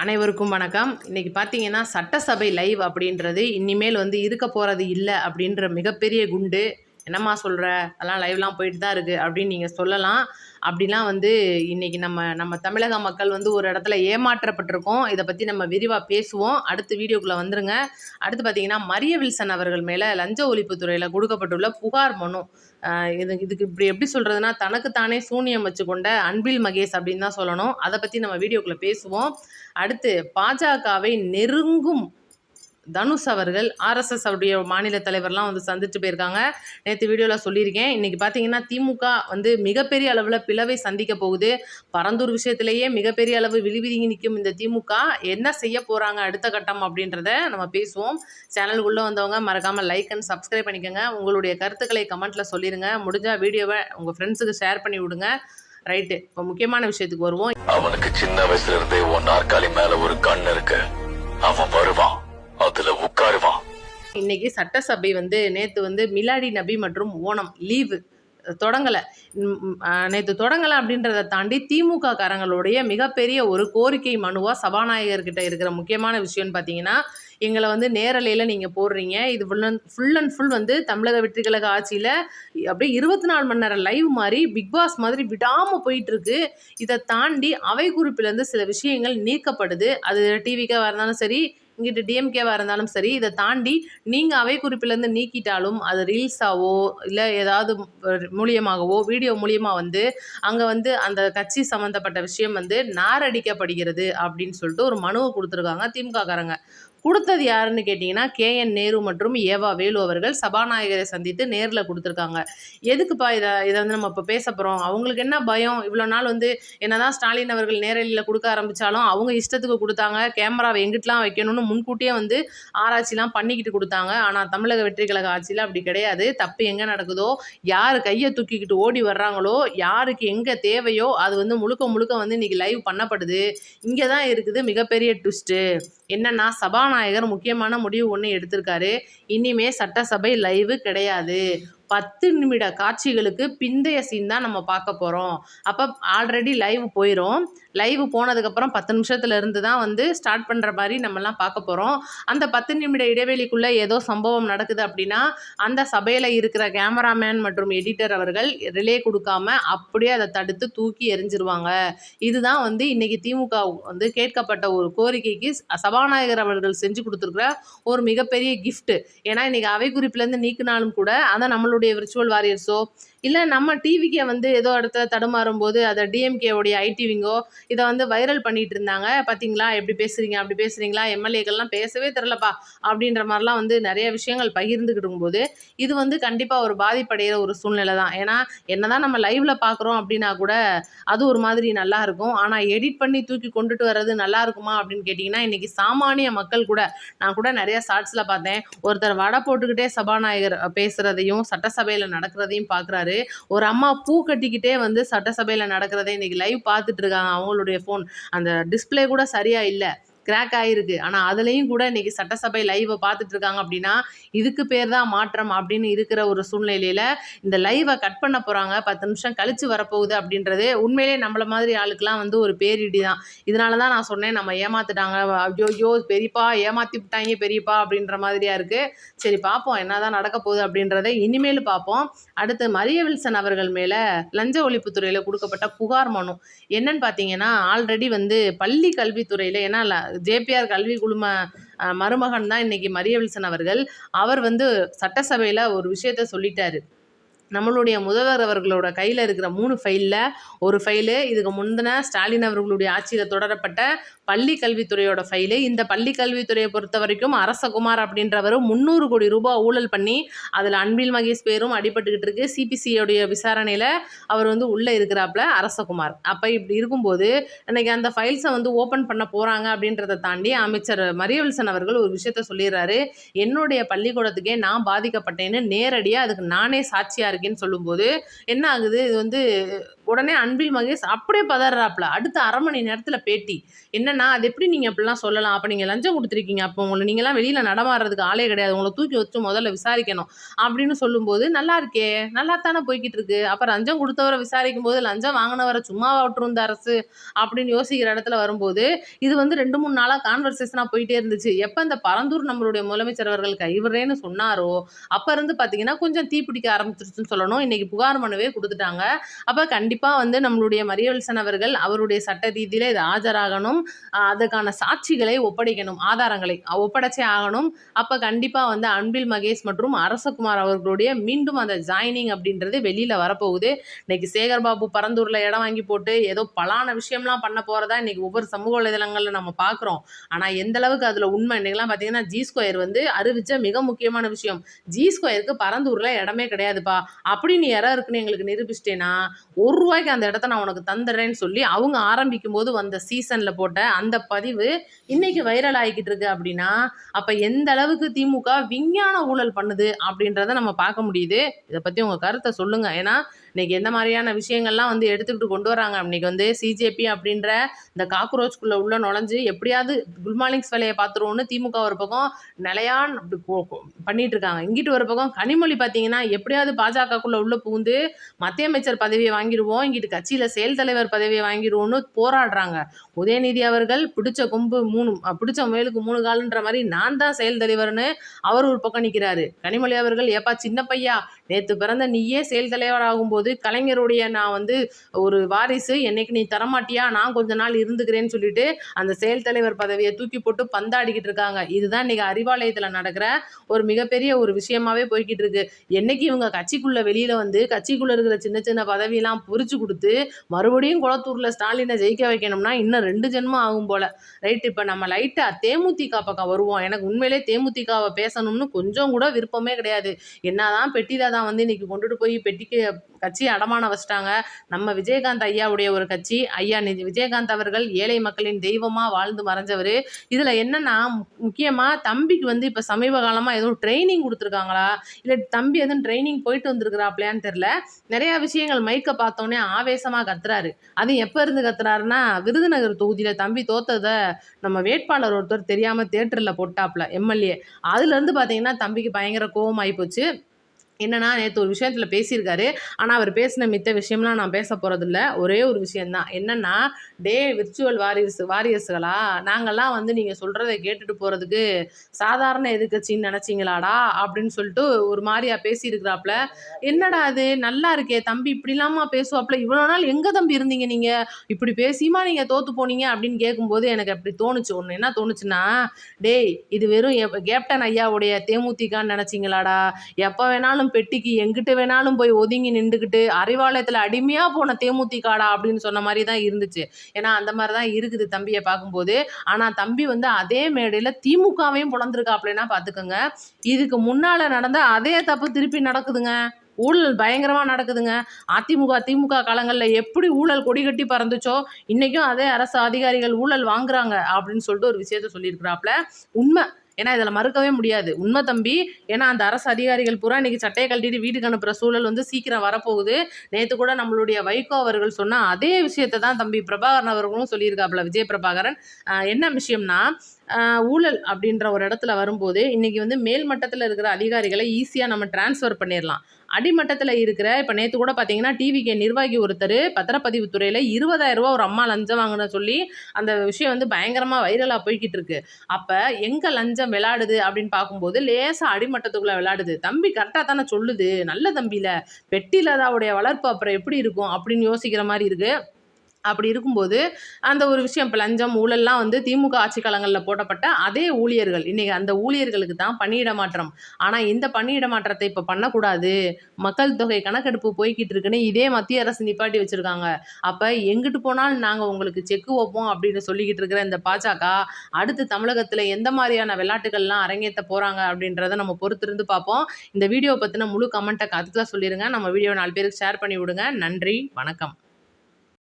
அனைவருக்கும் வணக்கம். இன்னைக்கு பார்த்தீங்கன்னா, சட்டசபை லைவ் அப்படின்றது இனிமேல் இருக்க போறது இல்ல அப்படின்ற மிகப்பெரிய குண்டு. "என்னம்மா சொல்ற? அதெல்லாம் லைவ்லாம் போயிட்டு தான் இருக்கு" அப்படின்னு நீங்க சொல்லலாம். அப்படிலாம் இன்னைக்கு நம்ம நம்ம தமிழக மக்கள் ஒரு இடத்துல ஏமாற்றப்பட்டிருக்கோம். இத பத்தி நம்ம விரிவா பேசுவோம். அடுத்த வீடியோக்குள்ள வந்துருங்க. அடுத்து பார்த்தீங்கன்னா, மரிய வில்சன் அவர்கள் மேல லஞ்ச ஒழிப்பு துறையில கொடுக்கப்பட்டுள்ள புகார் மனு. இதுக்கு இப்படி எப்படி சொல்றதுன்னா, தனக்கு தானே சூனியம் வச்சுக்கொண்ட அன்பில் மகேஷ் அப்படின்னு தான் சொல்லணும். அத பத்தி நம்ம வீடியோக்குள்ள பேசுவோம். அடுத்து பாஜகவை நெருங்கும் தனுஷ் அவர்கள் ஆர்எஸ்எஸ் உடைய மாநில தலைவர்லாம் சந்திச்சு போயிருக்காங்க. நேற்று வீடியோவில் சொல்லியிருக்கேன். இன்னைக்கு பார்த்தீங்கன்னா, திமுக மிகப்பெரிய அளவில் பிளவை சந்திக்க போகுது. பரந்தூர் விஷயத்திலேயே மிகப்பெரிய அளவு விழிவிதுங்கி நிற்கும் இந்த திமுக என்ன செய்ய போகிறாங்க அடுத்த கட்டம் அப்படின்றத நம்ம பேசுவோம். சேனலுக்குள்ளே வந்தவங்க மறக்காமல் லைக் அண்ட் சப்ஸ்கிரைப் பண்ணிக்கோங்க. உங்களுடைய கருத்துக்களை கமெண்ட்டில் சொல்லிடுங்க. முடிஞ்சால் வீடியோவை உங்கள் ஃப்ரெண்ட்ஸுக்கு ஷேர் பண்ணி விடுங்க. ரைட்டு, இப்போ முக்கியமான விஷயத்துக்கு வருவோம். அவனுக்கு சின்ன வயசுல இருந்தே உன் நாற்காலி மேல ஒரு கண் இருக்கு. அவன் வருவான், அதுல உட்காருவான். இன்னைக்கு சட்டசபை நேத்து மிலாடி நபி மற்றும் ஓணம் லீவு தொடங்கலை. நேற்று தொடங்கலை அப்படின்றத தாண்டி திமுக காரங்களுடைய மிகப்பெரிய ஒரு கோரிக்கை மனுவாக சபாநாயகர்கிட்ட இருக்கிற முக்கியமான விஷயம்னு பார்த்தீங்கன்னா, எங்களை நேரலையில் நீங்கள் போடுறீங்க. இது ஃபுல் அண்ட் ஃபுல் தமிழக வெற்றி கழக ஆட்சியில் அப்படியே 24 மணி நேரம் லைவ் மாதிரி பிக் பாஸ் மாதிரி விடாமல் போயிட்டுருக்கு. இதை தாண்டி அவை குறிப்பிலேருந்து சில விஷயங்கள் நீக்கப்படுது. அது டிவிக்காக இருந்தாலும் சரி, இங்கிட்ட டிஎம்கேவாக இருந்தாலும் சரி, இதை தாண்டி நீங்கள் அவை குறிப்பிலேருந்து நீக்கிட்டாலும் அது ரீல்ஸாவோ இல்லை ஏதாவது மூலியமாகவோ வீடியோ மூலியமாக அங்கே அந்த கட்சி சம்மந்தப்பட்ட விஷயம் நாரடிக்கப்படுகிறது அப்படின்னு சொல்லிட்டு ஒரு மனுவை கொடுத்துருக்காங்க திமுக காரங்க. கொடுத்தது யாருன்னு கேட்டிங்கன்னா, KN நேரு மற்றும் ஏவா வேலு அவர்கள் சபாநாயகரை சந்தித்து நேரில் கொடுத்துருக்காங்க. எதுக்குப்பா இதை நம்ம இப்போ பேச போகிறோம்? அவங்களுக்கு என்ன பயம்? இவ்வளோ நாள் என்னதான் ஸ்டாலின் அவர்கள் நேரலையில் கொடுக்க ஆரம்பித்தாலும் அவங்க இஷ்டத்துக்கு கொடுத்தாங்க. கேமராவை எங்கிட்டலாம் வைக்கணும்னு முன்கூட்டியே ஆராய்ச்சிலாம் பண்ணிக்கிட்டு கொடுத்தாங்க. ஆனால் தமிழக வெற்றி கழக ஆட்சியில் அப்படி கிடையாது. தப்பு எங்கே நடக்குதோ, யார் கையை தூக்கிக்கிட்டு ஓடி வர்றாங்களோ, யாருக்கு எங்கே தேவையோ அது முழுக்க முழுக்க இன்னைக்கு லைவ் பண்ணப்படுது. இங்கே தான் இருக்குது மிகப்பெரிய ட்விஸ்ட்டு. என்னன்னா, சபாநாயகர் முக்கியமான முடிவு ஒன்று எடுத்திருக்காரு. இனிமே சட்டசபை லைவு கிடையாது. 10 நிமிட காட்சிகளுக்கு பிந்தைய சீன் தான் நம்ம பார்க்க போகிறோம். அப்போ ஆல்ரெடி லைவ் போயிடும். லைவ் போனதுக்கப்புறம் 10 நிமிஷத்துல இருந்து தான் ஸ்டார்ட் பண்ணுற மாதிரி நம்மலாம் பார்க்க போகிறோம். அந்த 10 நிமிட இடைவெளிக்குள்ளே ஏதோ சம்பவம் நடக்குது அப்படின்னா, அந்த சபையில் இருக்கிற கேமராமேன் மற்றும் எடிட்டர் அவர்கள் ரிலே கொடுக்காம அப்படியே அதை தடுத்து தூக்கி எறிஞ்சிருவாங்க. இதுதான் இன்னைக்கு திமுக கேட்கப்பட்ட ஒரு கோரிக்கைக்கு சபாநாயகர் அவர்கள் செஞ்சு கொடுத்துருக்குற ஒரு மிகப்பெரிய கிஃப்ட். ஏன்னா இன்னைக்கு அவை குறிப்பிலேருந்து நீக்கினாலும் கூட அதை நம்மளுடைய விர்ச்சுவல் வாரியர்ஸோ இல்லை நம்ம டிவிக்கே ஏதோ இடத்துல தடுமாறும் போது அதை டிஎம்கேவுடைய ஐடிவிங்கோ இதை வைரல் பண்ணிட்டு இருந்தாங்க. பார்த்தீங்களா எப்படி பேசுகிறீங்க, அப்படி பேசுகிறீங்களா, எம்எல்ஏக்கள்லாம் பேசவே தெரிலப்பா அப்படின்ற மாதிரிலாம் நிறைய விஷயங்கள் பகிர்ந்துக்கிட்டு இருக்கும்போது இது கண்டிப்பாக ஒரு பாதிப்படைகிற ஒரு சூழ்நிலை தான். ஏன்னா என்னதான் நம்ம லைவ்ல பார்க்குறோம் அப்படின்னா கூட அது ஒரு மாதிரி நல்லா இருக்கும். ஆனால் எடிட் பண்ணி தூக்கி கொண்டுட்டு வர்றது நல்லா இருக்குமா அப்படின்னு கேட்டிங்கன்னா, இன்றைக்கி சாமானிய மக்கள் கூட நான் கூட நிறைய ஷார்ட்ஸில் பார்த்தேன். ஒருத்தர் வடை போட்டுக்கிட்டே சபாநாயகர் பேசுகிறதையும் சட்டசபையில் நடக்கிறதையும் பார்க்குறாரு. ஒரு அம்மா பூ கட்டிக்கிட்டே சட்டசபையில் நடக்கிறதை இன்றைக்கி லைவ் பார்த்துட்டு இருக்காங்க. அவங்களுடைய ஃபோன் அந்த டிஸ்பிளே கூட சரியாக இல்லை, கிராக் ஆகிருக்கு. ஆனால் அதுலேயும் கூட இன்றைக்கி சட்டசபை லைவை பார்த்துட்டு இருக்காங்க. அப்படின்னா இதுக்கு பேர் தான் மாற்றம் அப்படின்னு இருக்கிற ஒரு சூழ்நிலையில் இந்த லைவை கட் பண்ண போகிறாங்க. 10 நிமிஷம் கழித்து வரப்போகுது அப்படின்றது உண்மையிலே நம்மள மாதிரி ஆளுக்கெல்லாம் ஒரு பேரிடி தான். இதனால தான் நான் சொன்னேன், நம்ம ஏமாத்துட்டாங்க, ஐயோ பெரியப்பா ஏமாற்றி விட்டாங்க பெரியப்பா அப்படின்ற மாதிரியாக இருக்குது. சரி பார்ப்போம் என்ன தான் நடக்க போகுது அப்படின்றத இனிமேல் பார்ப்போம். அடுத்து மரிய வில்சன் அவர்கள் மேலே லஞ்ச ஒழிப்புத்துறையில் கொடுக்கப்பட்ட புகார் மனு என்னன்னு பார்த்தீங்கன்னா, ஆல்ரெடி பள்ளி கல்வித்துறையில் ஏன்னா ஜேபிஆர் கல்வி குழும மருமகன் தான் இன்னைக்கு மரிய வில்சன் அவர்கள். அவர் சட்டசபையில் ஒரு விஷயத்த சொல்லிட்டாரு. நம்மளுடைய முதல்வர் அவர்களோட கையில் இருக்கிற 3 ஃபைலில் ஒரு ஃபைலு இதுக்கு முந்தின ஸ்டாலின் அவர்களுடைய ஆட்சியில் தொடரப்பட்ட பள்ளி கல்வித்துறையோட ஃபைலு. இந்த பள்ளி கல்வித்துறையை பொறுத்த வரைக்கும் அரசகுமார் அப்படின்றவர் 300 கோடி ரூபாய் ஊழல் பண்ணி அதில் அன்பில் மகேஷ் பேரும் அடிபட்டுக்கிட்டு இருக்கு. சிபிசியோடைய விசாரணையில் அவர் உள்ளே இருக்கிறாப்புல அரசகுமார். அப்போ இப்படி இருக்கும்போது இன்றைக்கி அந்த ஃபைல்ஸை ஓப்பன் பண்ண போகிறாங்க அப்படின்றத தாண்டி அமைச்சர் மரிய வில்சன் அவர்கள் ஒரு விஷயத்த சொல்லிடுறாரு. என்னுடைய பள்ளிக்கூடத்துக்கே நான் பாதிக்கப்பட்டேன்னு நேரடியாக அதுக்கு நானே சாட்சியாக இருக்கேன்னு சொல்லும்போது என்ன ஆகுது, இது வந்து உடனே அன்பில் மகேஷ் அப்படியே பதறாப்ல. அடுத்த 1/2 மணி நேரத்துல பேட்டி. என்னன்னா, "அது எப்படி நீங்க இப்படிலாம் சொல்லலாம்? அப்ப நீங்க லஞ்சம் குடுத்துருக்கீங்க. அப்போ நீங்கலாம் வெளியில நடமாடுறதுக்கு ஆளே கிடையாது. உங்கள தூக்கி வச்சு முதல்ல விசாரிக்கணும்." அப்படின்னு சொல்லும்போது, "நல்லா இருக்கே! நல்லா தானே போய்க்கிட்டு இருக்கு. அப்ப லஞ்சம் குடுத்தவர விசாரிக்கும்போது, லஞ்சம் வாங்குனவர சும்மாவா விட்டுரும் இந்த அரசு?" அப்படின்னு யோசிக்கிற இடத்துல வரும்போது, இது வந்து 2, 3 நாளா கான்வர்சேஷனா போயிட்டே இருந்துச்சு. எப்ப இந்த பரந்தூர் நம்மளுடைய முதலமைச்சர் அவர்கள் கைவிடுறேன்னு சொன்னாரோ, அப்ப இருந்து பார்த்தீங்கன்னா, கொஞ்சம் தீப்பிடிக்க ஆரம்பிச்சுருச்சுன்னு சொல்லணும். இன்னைக்கு புகார் மனுவே குடுத்துட்டாங்க. அப்ப கண்டிப்பா வந்து நம்மளுடைய மரியவல்சன் அவர்கள் அவருடைய சட்ட ரீதியில இது ஆஜராகணும். அதுக்கான சாட்சிகளை ஒப்படைக்கணும். ஆதாரங்களை ஒப்படைச்சே ஆகணும். அப்ப கண்டிப்பா வந்து அன்பில் மகேஷ் மற்றும் அரசகுமார் அவர்களுடைய மீண்டும் அந்த ஜாயினிங் அப்படின்றது வெளியில வரப்போகுது. இன்னைக்கு சேகர்பாபு பரந்தூர்ல இடம் வாங்கி போட்டு ஏதோ பலான விஷயம்லாம் பண்ண போறதா இன்னைக்கு ஒவ்வொரு சமூக வலைதளங்கள்ல நம்ம பார்க்குறோம். ஆனா எந்த அளவுக்கு அதுல உண்மை இன்னைக்கெல்லாம் பார்த்தீங்கன்னா, ஜி ஸ்கொயர் வந்து அறிவிச்ச மிக முக்கியமான விஷயம். ஜி ஸ்கொயருக்கு பரந்தூர்ல இடமே கிடையாதுப்பா. அப்படி நீ இடம் இருக்குன்னு எங்களுக்கு நிரூபிச்சிட்டேன்னா, ₹1 அந்த இடத்த நான் உனக்கு தந்துடுறேன்னு சொல்லி அவங்க ஆரம்பிக்கும்போது வந்த சீசன்ல போட்ட அந்த பதிவு இன்னைக்கு வைரல் ஆகிக்கிட்டு இருக்கு அப்படின்னா, அப்ப எந்த அளவுக்கு திமுக விஞ்ஞான ஊழல் பண்ணுது அப்படின்றத நம்ம பார்க்க முடியுது. இத பத்தி உங்க கருத்த சொல்லுங்க. ஏன்னா, இன்னைக்கு எந்த மாதிரியான விஷயங்கள்லாம் வந்து எடுத்துக்கிட்டு கொண்டு வராங்க. இன்னைக்கு வந்து சிஜேபி அப்படின்ற இந்த காக்ரோச்குள்ள உள்ள நுழைஞ்சு எப்படியாவது குட் மார்னிங்ஸ் வேலைய பார்த்துருவோம்னு திமுக ஒரு பக்கம் நிலையா அப்படி பண்ணிட்டு இருக்காங்க. இங்கிட்டு ஒரு பக்கம் கனிமொழி பார்த்தீங்கன்னா, எப்படியாவது பாஜகக்குள்ள உள்ள புகுந்து மத்திய அமைச்சர் பதவியை வாங்கிருவோம், இங்கிட்டு கட்சியில செயல் தலைவர் பதவியை வாங்கிருவோம்னு போராடுறாங்க. உதயநிதி அவர்கள் பிடிச்ச கொம்பு 3 பிடிச்ச முயலுக்கு 3 காலுன்ற மாதிரி நான் தான் செயல் தலைவர்னு அவர் ஒரு பக்கம் நிற்கிறாரு. கனிமொழி அவர்கள் ஏப்பா சின்ன பையா, நேத்து பிறந்த நீயே செயல் தலைவர் ஆகும்போது கலைஞருடைய நான் வந்து ஒரு வாரிசு, என்னைக்கு நீ தரமாட்டியா, நான் கொஞ்ச நாள் இருந்துக்கிறேன்னு சொல்லிட்டு அந்த செயல் தலைவர் பதவியை தூக்கி போட்டு பந்தாடிக்கிட்டு இருக்காங்க. இதுதான் இன்னைக்கு அறிவாலயத்துல நடக்கிற ஒரு மிகப்பெரிய ஒரு விஷயமாவே போய்கிட்டு இருக்கு. என்னைக்கு இவங்க கட்சிக்குள்ள வெளியில வந்து கட்சிக்குள்ள இருக்கிற சின்ன சின்ன பதவியெல்லாம் பொறிச்சு கொடுத்து மறுபடியும் குளத்தூர்ல ஸ்டாலினை ஜெயிக்க வைக்கணும்னா இன்னும் 2 ஜென்மம் ஆகும் போல. ரைட், இப்ப நம்ம லைட்டா தேமுதிக பக்கம் வருவோம். எனக்கு உண்மையிலே தேமுதிகவை பேசணும்னு கொஞ்சம் கூட விருப்பமே கிடையாது. என்னதான் பெட்டியில தான் வந்து இன்னைக்கு கொண்டுட்டு போய் பெட்டிக்கு கட்சியை அடமான வச்சிட்டாங்க. நம்ம விஜயகாந்த் ஐயாவுடைய ஒரு கட்சி. ஐயா விஜயகாந்த் அவர்கள் ஏழை மக்களின் தெய்வமா வாழ்ந்து மறைஞ்சவர். இதுல என்னன்னா முக்கியமா தம்பிக்கு வந்து இப்ப சமீப காலமா எதுவும் ட்ரைனிங் கொடுத்துருக்காங்களா, இல்ல தம்பி எதுவும் ட்ரைனிங் போயிட்டு வந்திருக்கிறாப்லையான்னு தெரியல. நிறைய விஷயங்கள் மைக்க பார்த்தோன்னே ஆவேசமா கத்துறாரு. அது எப்ப இருந்து கத்துறாருன்னா, விருதுநகர் தொகுதியில தம்பி தோத்தத நம்ம வேட்பாளர் ஒருத்தர் தெரியாம தியேட்டர்ல போட்டாப்ல எம்எல்ஏ. அதுல இருந்து பாத்தீங்கன்னா தம்பிக்கு பயங்கர கோவம் ஆயிப்போச்சு. என்னன்னா, நேத்து ஒரு விஷயத்துல பேசியிருக்காரு. ஆனா, அவர் பேசின மித்த விஷயம்லாம் நான் பேச போறதில்ல. ஒரே ஒரு விஷயம் தான். என்னன்னா, விர்ச்சுவல் வாரியர்ஸ்களா, நாங்கலாம் வந்து நீங்க சொல்றத கேட்டுட்டு போறதுக்கு சாதாரண எதிர்க்கட்சின்னு நெனச்சீங்களாடா? அப்படின்னு சொல்லிட்டு ஒரு மாரியா பேசியிருக்கிறாப்ல. என்னடா இது நல்லா இருக்கே! தம்பி இப்படிலாமா பேசுவாப்ல? இவ்வளோ நாள் எங்க தம்பி இருந்தீங்க நீங்க? இப்படி பேசியுமா நீங்க தோத்து போனீங்க? அப்படின்னு கேட்கும்போது எனக்கு அப்படி தோணுச்சு. ஒண்ணு என்ன தோணுச்சுன்னா, இது வெறும் கேப்டன் ஐயாவுடைய தேமுதிகன்னு நெனச்சீங்களாடா? எப்ப வேணாலும் பெட்டிக்கு எங்கிட்டு வேணாலும் போய் ஒதுங்கி நின்றுக்கிட்டு அறிவாலயத்துல அடிமையா போன தேமுதிகடா அப்படின்னு சொன்ன மாதிரி தான் இருந்துச்சு. ஏன்னா அந்த மாதிரி தான் இருக்குது தம்பியை பார்க்கும்போது. ஆனா தம்பி வந்து அதே மேடையில திமுகவையும் புலந்திருக்காப்லன்னா பார்த்துக்கோங்க. இதுக்கு முன்னால நடந்த அதே தப்பு திருப்பி நடக்குதுங்க. ஊழல் பயங்கரமா நடக்குதுங்க. திமுக காலங்கள்ல எப்படி ஊழல் கொடி கட்டி பறந்துச்சோ, இன்னைக்கும் அதே அரசு அதிகாரிகள் ஊழல் வாங்குறாங்க அப்படின்னு சொல்லிட்டு ஒரு விஷயத்த சொல்லியிருக்கிறாப்ல. உண்மை. ஏன்னா இதில் மறுக்கவே முடியாது. உண்மை தம்பி. ஏன்னா அந்த அரசு அதிகாரிகள் பூரா இன்னைக்கு சட்டையை கழட்டிட்டு வீட்டுக்கு அனுப்புகிற சூழல் வந்து சீக்கிரம் வரப்போகுது. நேற்று கூட நம்மளுடைய வைகோ அவர்கள் சொன்ன அதே விஷயத்தை தான் தம்பி பிரபாகரன் அவர்களும் சொல்லியிருக்காப்புல, விஜய பிரபாகரன். என்ன விஷயம்னா, ஊழல் அப்படின்ற ஒரு இடத்துல வரும்போது இன்னைக்கு வந்து மேல் மட்டத்தில் இருக்கிற அதிகாரிகளை ஈஸியாக நம்ம டிரான்ஸ்ஃபர் பண்ணிடலாம். அடிமட்டத்தில் இருக்கிற இப்போ நேற்று கூட பார்த்தீங்கன்னா டிவிகே நிர்வாகி ஒருத்தர் பத்திரப்பதிவு துறையில் ₹20,000 ஒரு அம்மா லஞ்சம் வாங்கின சொல்லி அந்த விஷயம் வந்து பயங்கரமாக வைரலாக போய்கிட்டு இருக்கு. அப்போ எங்கே லஞ்சம் விளையாடுது அப்படின்னு பார்க்கும்போது லேசாக அடிமட்டத்துக்குள்ளே விளையாடுது. தம்பி கரெக்டாக தானே சொல்லுது, நல்ல தம்பியில் பெட்டியில் அதாவுடைய வளர்ப்பு அப்புறம் எப்படி இருக்கும் அப்படின்னு யோசிக்கிற மாதிரி இருக்குது. அப்படி இருக்கும்போது அந்த ஒரு விஷயம் இப்போ லஞ்சம் ஊழல்லாம் வந்து திமுக ஆட்சி காலங்களில் போடப்பட்ட அதே ஊழியர்கள் இன்னைக்கு அந்த ஊழியர்களுக்கு தான் பணியிட மாற்றம். ஆனால் இந்த பணியிட மாற்றத்தை இப்போ பண்ணக்கூடாது, மக்கள் தொகை கணக்கெடுப்பு போய்கிட்டு இருக்குன்னு இதே மத்திய அரசு நிப்பாட்டி வச்சிருக்காங்க. அப்போ எங்கிட்டு போனாலும் நாங்கள் உங்களுக்கு செக்கு வைப்போம் அப்படின்னு சொல்லிக்கிட்டு இருக்கிற இந்த பாஜக அடுத்து தமிழகத்தில் எந்த மாதிரியான விளையாட்டுகள்லாம் அரங்கேற்ற போகிறாங்க அப்படின்றத நம்ம பொறுத்திருந்து பார்ப்போம். இந்த வீடியோ பற்றின முழு கமெண்ட்டை அதுக்கு தான் சொல்லிடுங்க. நம்ம வீடியோ 4 பேருக்கு ஷேர் பண்ணி விடுங்க. நன்றி, வணக்கம்.